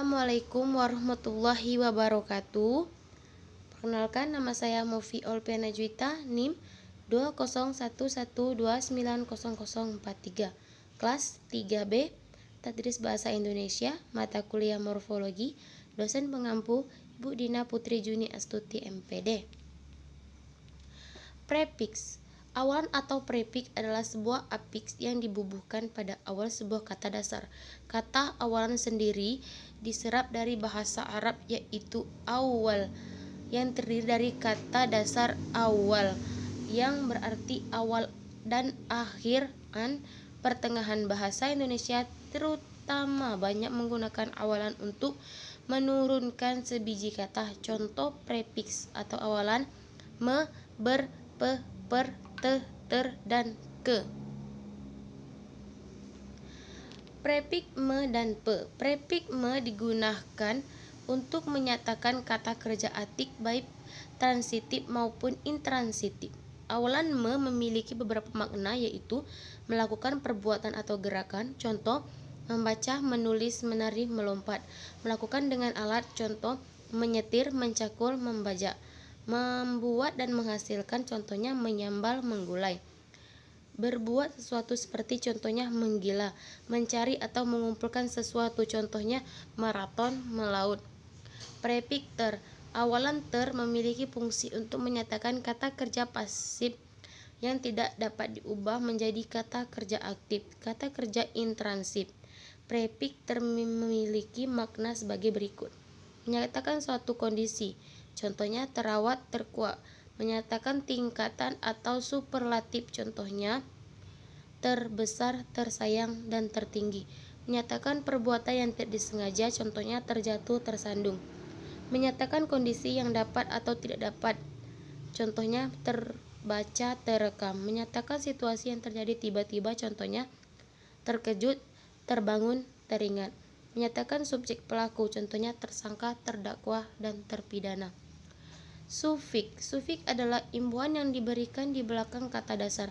Assalamualaikum warahmatullahi wabarakatuh. Perkenalkan, nama saya Mofi Olpiana Juwita, NIM 20112900043, kelas 3B, Tadris Bahasa Indonesia, mata kuliah Morfologi, dosen pengampu Ibu Dina Putri Juni Astuti MPD. Prefiks. Awalan atau prefiks adalah sebuah afiks yang dibubuhkan pada awal sebuah kata dasar. Kata awalan sendiri diserap dari bahasa Arab, yaitu awal, yang terdiri dari kata dasar awal yang berarti awal dan akhir. Pertengahan bahasa Indonesia terutama banyak menggunakan awalan untuk menurunkan sebiji kata. Contoh prefiks atau awalan: me, ber, pe, per, te, ter, dan ke. Prefiks me dan pe. Prefiks me digunakan untuk menyatakan kata kerja artik baik transitif maupun intransitif. Awalan me memiliki beberapa makna, yaitu melakukan perbuatan atau gerakan. Contoh: membaca, menulis, menari, melompat. Melakukan dengan alat. Contoh: menyetir, mencakul, membajak. Membuat dan menghasilkan. Contohnya menyambal, menggulai. Berbuat sesuatu seperti contohnya menggila. Mencari atau mengumpulkan sesuatu, contohnya maraton, melaut. Prefiks ter. Awalan ter memiliki fungsi untuk menyatakan kata kerja pasif yang tidak dapat diubah menjadi kata kerja aktif, kata kerja intransif. Prefiks ter memiliki makna sebagai berikut: menyatakan suatu kondisi, contohnya terawat, terkuat. Menyatakan tingkatan atau superlatif, contohnya terbesar, tersayang, dan tertinggi. Menyatakan perbuatan yang tidak disengaja, contohnya terjatuh, tersandung. Menyatakan kondisi yang dapat atau tidak dapat, contohnya terbaca, terekam. Menyatakan situasi yang terjadi tiba-tiba, contohnya terkejut, terbangun, teringat. Menyatakan subjek pelaku, contohnya tersangka, terdakwa, dan terpidana. Sufiks. Sufiks adalah imbuhan yang diberikan di belakang kata dasar.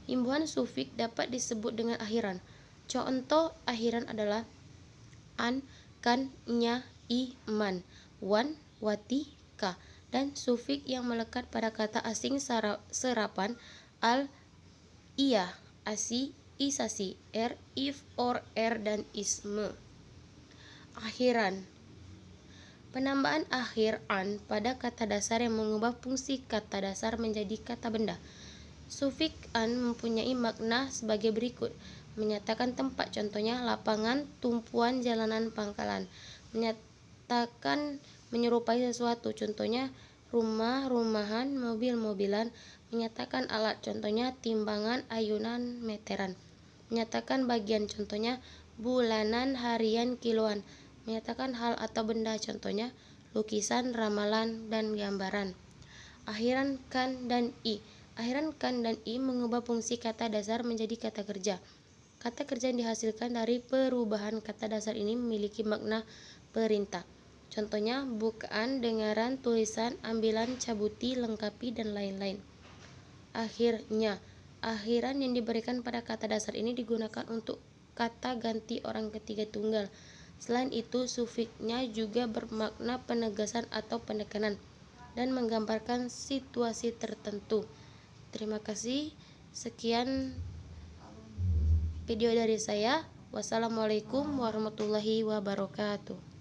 Imbuhan sufiks dapat disebut dengan akhiran. Contoh akhiran adalah an, kan, nya, i, man, wan, wati, ka. Dan sufiks yang melekat pada kata asing serapan: al, iya, asi, isasi, er, if, or, er, dan isme. Akhiran. Penambahan akhir an pada kata dasar yang mengubah fungsi kata dasar menjadi kata benda. Sufiks an mempunyai makna sebagai berikut: menyatakan tempat, contohnya lapangan, tumpuan, jalanan, pangkalan. Menyatakan menyerupai sesuatu, contohnya rumah, rumahan, mobil, mobilan. Menyatakan alat, contohnya timbangan, ayunan, meteran. Menyatakan bagian, contohnya bulanan, harian, kiloan. Menyatakan hal atau benda, contohnya lukisan, ramalan, dan gambaran. Akhiran kan dan i. Akhiran kan dan i mengubah fungsi kata dasar menjadi kata kerja. Kata kerja yang dihasilkan dari perubahan kata dasar ini memiliki makna perintah. Contohnya bukaan, dengaran, tulisan, ambilan, cabuti, lengkapi, dan lain-lain. Akhirnya. Akhiran yang diberikan pada kata dasar ini digunakan untuk kata ganti orang ketiga tunggal. Selain itu, sufiksnya juga bermakna penegasan atau penekanan dan menggambarkan situasi tertentu. Terima kasih. Sekian video dari saya. Wassalamualaikum warahmatullahi wabarakatuh.